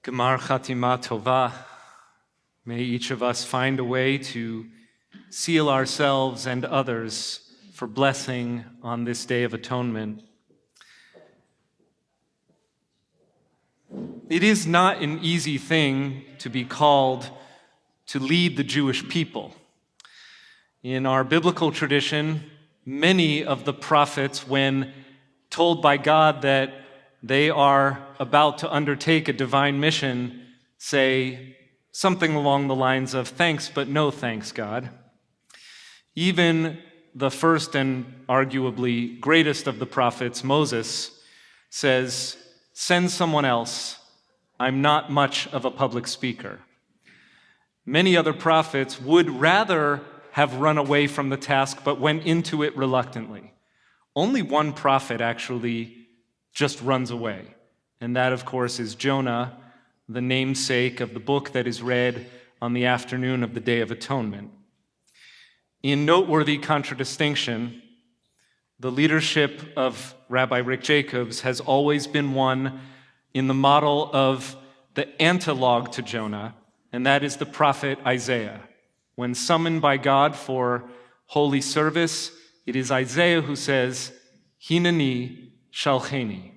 Gemar Chatima Tova. May each of us find a way to seal ourselves and others for blessing on this Day of Atonement. It is not an easy thing to be called to lead the Jewish people. In our biblical tradition, many of the prophets, when told by God that they are about to undertake a divine mission, say something along the lines of, "Thanks, but no thanks, God." Even the first and arguably greatest of the prophets, Moses, says, "Send someone else. I'm not much of a public speaker." Many other prophets would rather have run away from the task, but went into it reluctantly. Only one prophet actually just runs away, and that, of course, is Jonah, the namesake of the book that is read on the afternoon of the Day of Atonement. In noteworthy contradistinction, the leadership of Rabbi Rick Jacobs has always been one in the model of the antilogue to Jonah, and that is the prophet Isaiah. When summoned by God for holy service, it is Isaiah who says, "Hineni shalcheni,"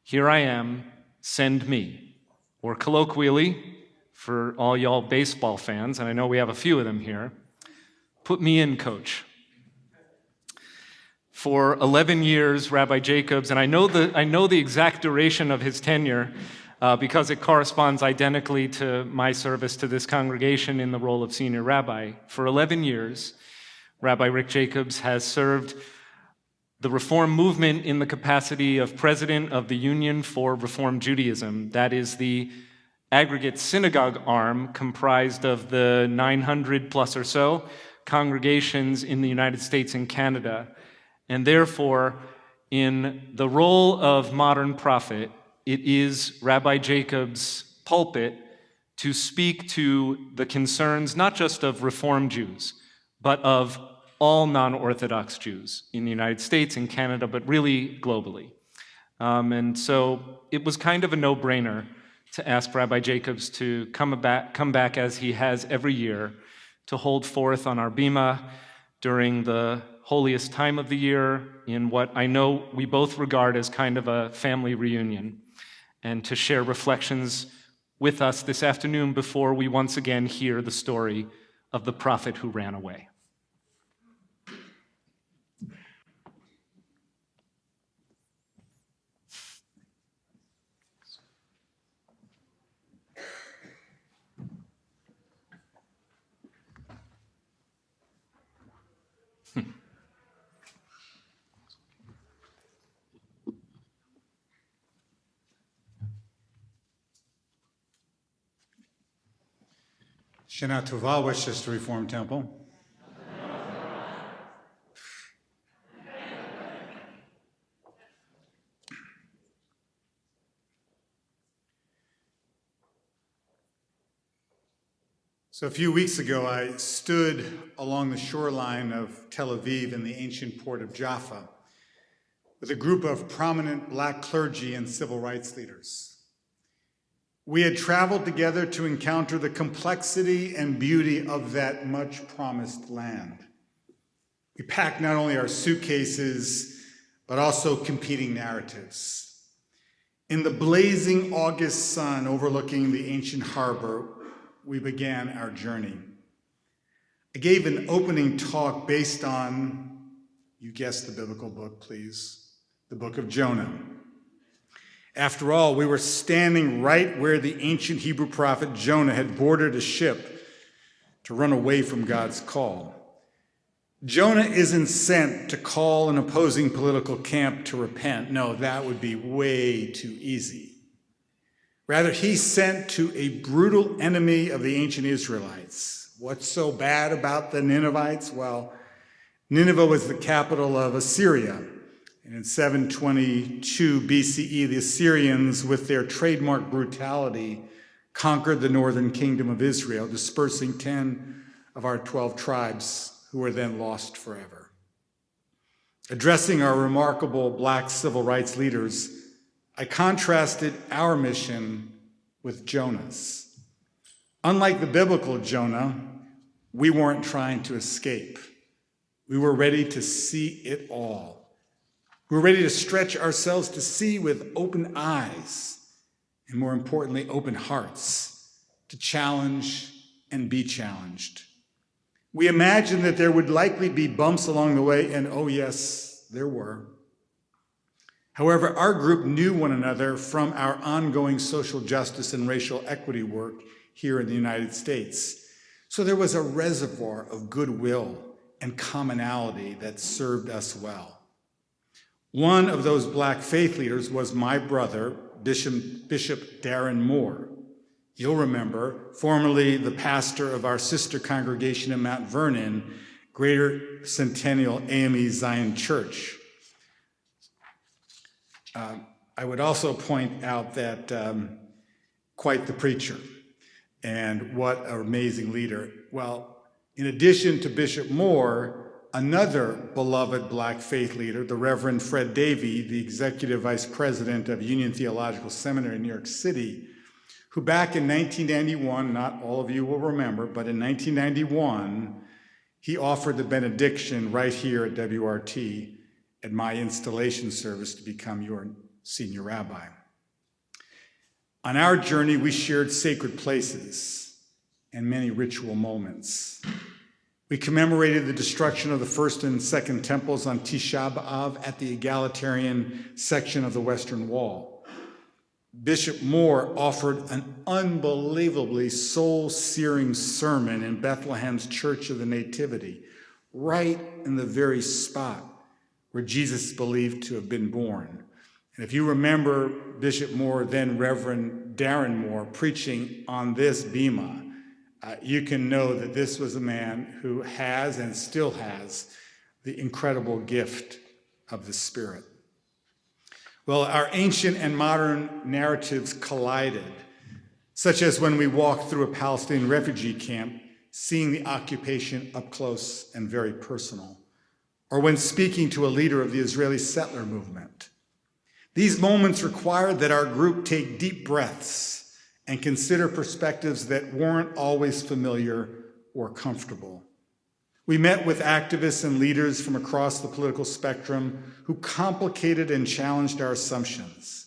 "Here I am, send me." Or colloquially, for all y'all baseball fans, and I know we have a few of them here, "Put me in, coach." For 11 years, Rabbi Jacobs, and I know the exact duration of his tenure because it corresponds identically to my service to this congregation in the role of senior rabbi. For 11 years, Rabbi Rick Jacobs has served the Reform movement in the capacity of president of the Union for Reform Judaism. That is the aggregate synagogue arm comprised of the 900 plus or so congregations in the United States and Canada. And therefore, in the role of modern prophet, it is Rabbi Jacobs' pulpit to speak to the concerns not just of Reform Jews, but of all non-Orthodox Jews in the United States and Canada, but really globally. And so it was kind of a no-brainer to ask Rabbi Jacobs to come back as he has every year to hold forth on our bima during the holiest time of the year in what I know we both regard as kind of a family reunion, and to share reflections with us this afternoon before we once again hear the story of the prophet who ran away. Shana Tova, Westchester Reformed Temple. So a few weeks ago, I stood along the shoreline of Tel Aviv in the ancient port of Jaffa with a group of prominent black clergy and civil rights leaders. We had traveled together to encounter the complexity and beauty of that much-promised land. We packed not only our suitcases, but also competing narratives. In the blazing August sun overlooking the ancient harbor, we began our journey. I gave an opening talk based on, you guessed the biblical book, please, the book of Jonah. After all, we were standing right where the ancient Hebrew prophet Jonah had boarded a ship to run away from God's call. Jonah isn't sent to call an opposing political camp to repent. No, that would be way too easy. Rather, he's sent to a brutal enemy of the ancient Israelites. What's so bad about the Ninevites? Well, Nineveh was the capital of Assyria. And in 722 BCE, the Assyrians, with their trademark brutality, conquered the northern kingdom of Israel, dispersing 10 of our 12 tribes, who were then lost forever. Addressing our remarkable black civil rights leaders, I contrasted our mission with Jonah's. Unlike the biblical Jonah, we weren't trying to escape. We were ready to see it all. We were ready to stretch ourselves to see with open eyes, and more importantly, open hearts, to challenge and be challenged. We imagined that there would likely be bumps along the way, and oh yes, there were. However, our group knew one another from our ongoing social justice and racial equity work here in the United States. So there was a reservoir of goodwill and commonality that served us well. One of those Black faith leaders was my brother, Bishop Darren Moore. You'll remember, formerly the pastor of our sister congregation in Mount Vernon, Greater Centennial AME Zion Church. I would also point out that quite the preacher, and what an amazing leader. Well, in addition to Bishop Moore, another beloved Black faith leader, the Reverend Fred Davey, the Executive Vice President of Union Theological Seminary in New York City, who back in 1991, not all of you will remember, but in 1991, he offered the benediction right here at WRT at my installation service to become your senior rabbi. On our journey, we shared sacred places and many ritual moments. We commemorated the destruction of the first and second temples on Tisha B'Av at the egalitarian section of the Western Wall. Bishop Moore offered an unbelievably soul-searing sermon in Bethlehem's Church of the Nativity, right in the very spot where Jesus is believed to have been born. And if you remember Bishop Moore, then Reverend Darren Moore, preaching on this bema, you can know that this was a man who has and still has the incredible gift of the Spirit. Well, our ancient and modern narratives collided, such as when we walked through a Palestinian refugee camp, seeing the occupation up close and very personal, or when speaking to a leader of the Israeli settler movement. These moments required that our group take deep breaths and consider perspectives that weren't always familiar or comfortable. We met with activists and leaders from across the political spectrum who complicated and challenged our assumptions.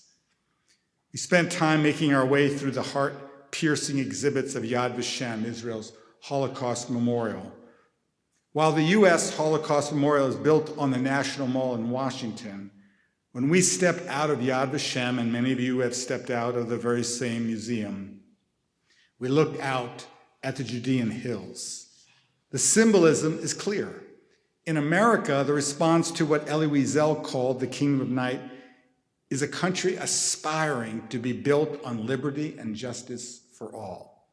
We spent time making our way through the heart-piercing exhibits of Yad Vashem, Israel's Holocaust Memorial. While the U.S. Holocaust Memorial is built on the National Mall in Washington, when we step out of Yad Vashem, and many of you have stepped out of the very same museum, we look out at the Judean hills. The symbolism is clear. In America, the response to what Elie Wiesel called the Kingdom of Night is a country aspiring to be built on liberty and justice for all.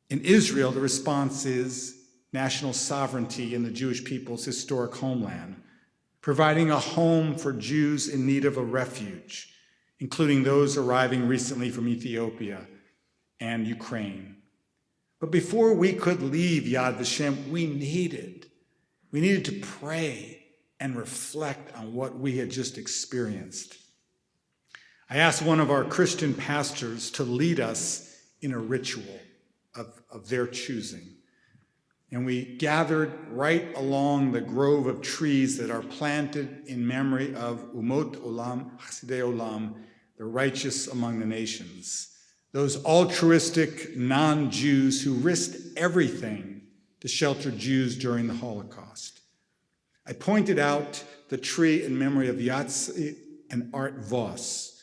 In Israel, the response is national sovereignty in the Jewish people's historic homeland, providing a home for Jews in need of a refuge, including those arriving recently from Ethiopia and Ukraine. But before we could leave Yad Vashem, we needed to pray and reflect on what we had just experienced. I asked one of our Christian pastors to lead us in a ritual of their choosing. And we gathered right along the grove of trees that are planted in memory of Umot Olam, Hasidei Olam, the righteous among the nations. Those altruistic non-Jews who risked everything to shelter Jews during the Holocaust. I pointed out the tree in memory of Yatsi and Art Voss,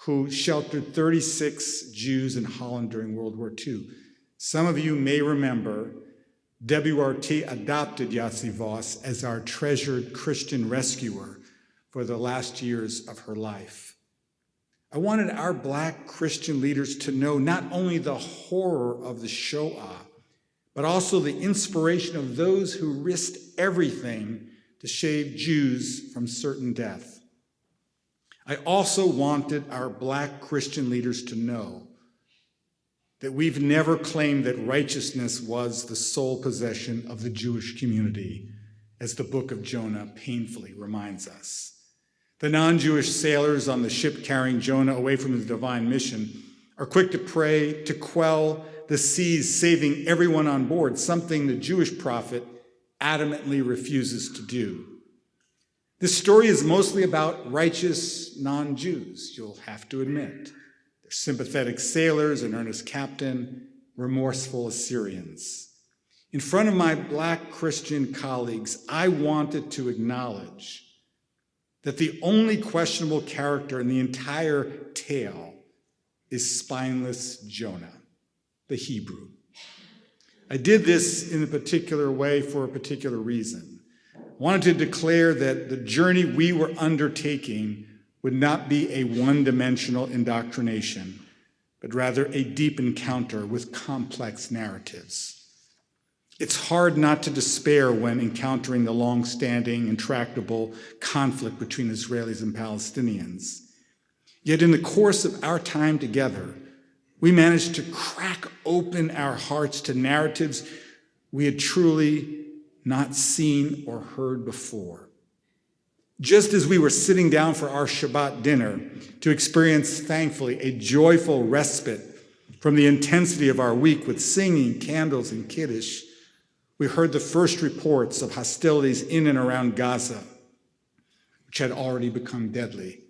who sheltered 36 Jews in Holland during World War II. Some of you may remember WRT adopted Yatsi Voss as our treasured Christian rescuer for the last years of her life. I wanted our Black Christian leaders to know not only the horror of the Shoah, but also the inspiration of those who risked everything to save Jews from certain death. I also wanted our Black Christian leaders to know that we've never claimed that righteousness was the sole possession of the Jewish community, as the book of Jonah painfully reminds us. The non-Jewish sailors on the ship carrying Jonah away from his divine mission are quick to pray to quell the seas, saving everyone on board, something the Jewish prophet adamantly refuses to do. This story is mostly about righteous non-Jews, you'll have to admit. They're sympathetic sailors, an earnest captain, remorseful Assyrians. In front of my Black Christian colleagues, I wanted to acknowledge that the only questionable character in the entire tale is spineless Jonah, the Hebrew. I did this in a particular way for a particular reason. I wanted to declare that the journey we were undertaking would not be a one-dimensional indoctrination, but rather a deep encounter with complex narratives. It's hard not to despair when encountering the long-standing, intractable conflict between Israelis and Palestinians. Yet in the course of our time together, we managed to crack open our hearts to narratives we had truly not seen or heard before. Just as we were sitting down for our Shabbat dinner to experience, thankfully, a joyful respite from the intensity of our week with singing, candles, and Kiddush, we heard the first reports of hostilities in and around Gaza, which had already become deadly.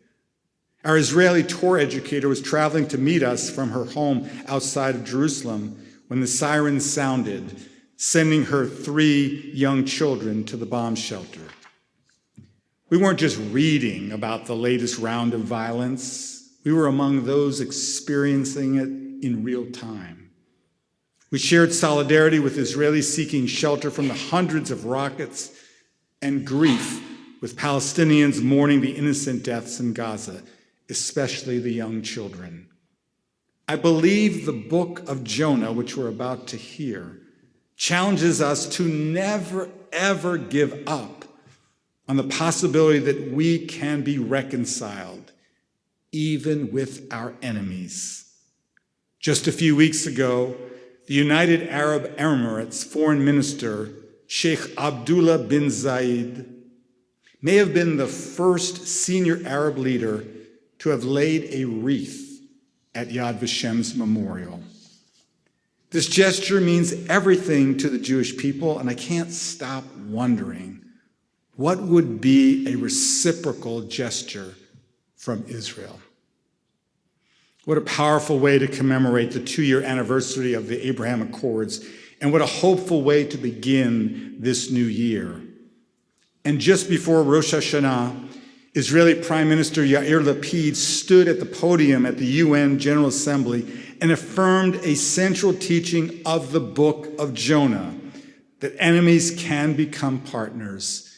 Our Israeli Torah educator was traveling to meet us from her home outside of Jerusalem when the sirens sounded, sending her 3 young children to the bomb shelter. We weren't just reading about the latest round of violence. We were among those experiencing it in real time. We shared solidarity with Israelis seeking shelter from the hundreds of rockets and grief with Palestinians mourning the innocent deaths in Gaza, especially the young children. I believe the book of Jonah, which we're about to hear, challenges us to never, ever give up on the possibility that we can be reconciled, even with our enemies. Just a few weeks ago, the United Arab Emirates Foreign Minister, Sheikh Abdullah bin Zayed, may have been the first senior Arab leader to have laid a wreath at Yad Vashem's memorial. This gesture means everything to the Jewish people, and I can't stop wondering, what would be a reciprocal gesture from Israel? What a powerful way to commemorate the 2-year anniversary of the Abraham Accords, and what a hopeful way to begin this new year. And just before Rosh Hashanah, Israeli Prime Minister Yair Lapid stood at the podium at the UN General Assembly and affirmed a central teaching of the book of Jonah, that enemies can become partners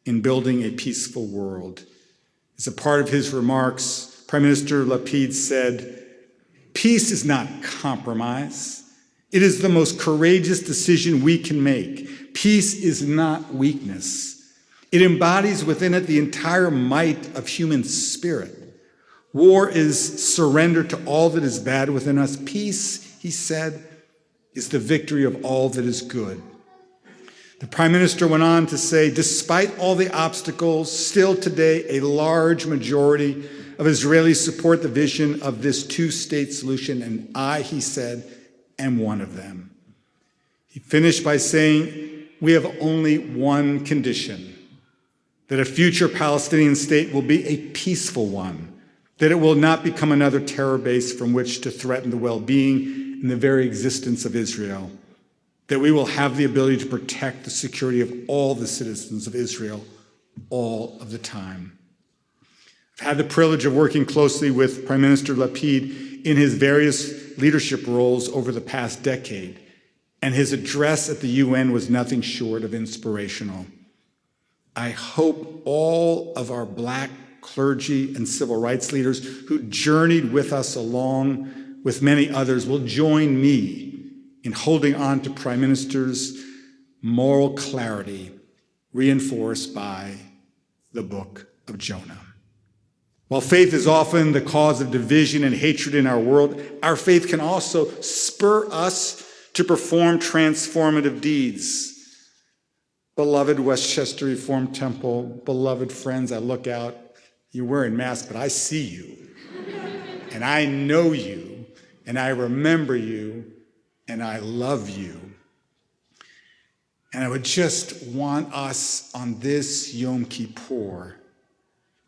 in building a peaceful world. As a part of his remarks, Prime Minister Lapid said, "Peace is not compromise. It is the most courageous decision we can make. Peace is not weakness. It embodies within it the entire might of human spirit. War is surrender to all that is bad within us. Peace," he said, "is the victory of all that is good." The Prime Minister went on to say, despite all the obstacles, still today a large majority of Israelis support the vision of this 2-state solution, and I, he said, am one of them. He finished by saying, we have only one condition, that a future Palestinian state will be a peaceful one, that it will not become another terror base from which to threaten the well-being and the very existence of Israel, that we will have the ability to protect the security of all the citizens of Israel all of the time. I've had the privilege of working closely with Prime Minister Lapid in his various leadership roles over the past decade, and his address at the UN was nothing short of inspirational. I hope all of our Black clergy and civil rights leaders who journeyed with us along with many others will join me in holding on to Prime Minister's moral clarity reinforced by the book of Jonah. While faith is often the cause of division and hatred in our world, our faith can also spur us to perform transformative deeds. Beloved Westchester Reformed Temple, beloved friends, I look out, you're wearing masks, but I see you. And I know you, and I remember you, and I love you. And I would just want us on this Yom Kippur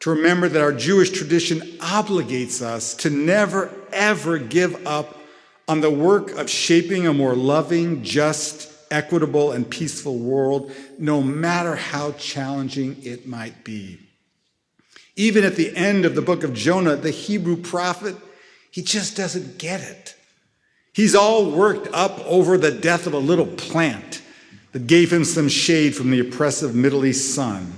to remember that our Jewish tradition obligates us to never, ever give up on the work of shaping a more loving, just, equitable, and peaceful world, no matter how challenging it might be. Even at the end of the book of Jonah, the Hebrew prophet, he just doesn't get it. He's all worked up over the death of a little plant that gave him some shade from the oppressive Middle East sun,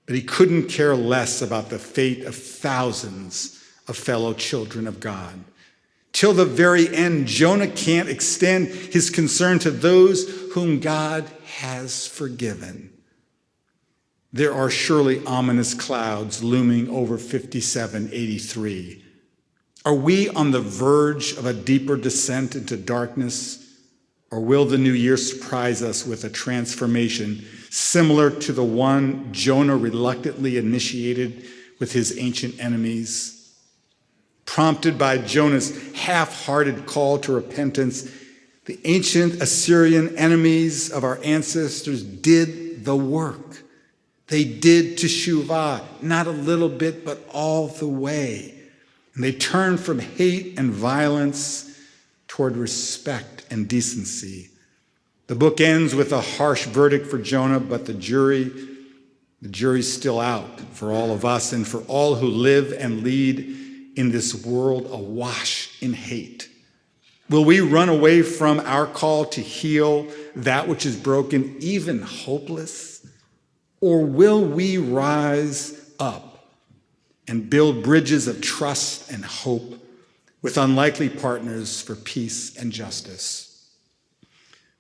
but he couldn't care less about the fate of thousands of fellow children of God. Till the very end, Jonah can't extend his concern to those whom God has forgiven. There are surely ominous clouds looming over 5783. Are we on the verge of a deeper descent into darkness, or will the new year surprise us with a transformation similar to the one Jonah reluctantly initiated with his ancient enemies? Prompted by Jonah's half-hearted call to repentance, the ancient Assyrian enemies of our ancestors did the work. They did teshuvah, not a little bit, but all the way. And they turned from hate and violence toward respect and decency. The book ends with a harsh verdict for Jonah, but the jury's still out for all of us and for all who live and lead in this world awash in hate. Will we run away from our call to heal that which is broken, even hopeless? Or will we rise up and build bridges of trust and hope with unlikely partners for peace and justice?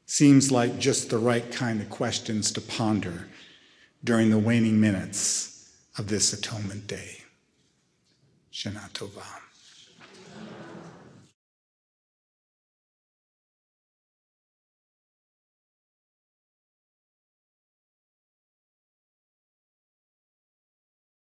Seems like just the right kind of questions to ponder during the waning minutes of this Atonement Day. Shana Tova.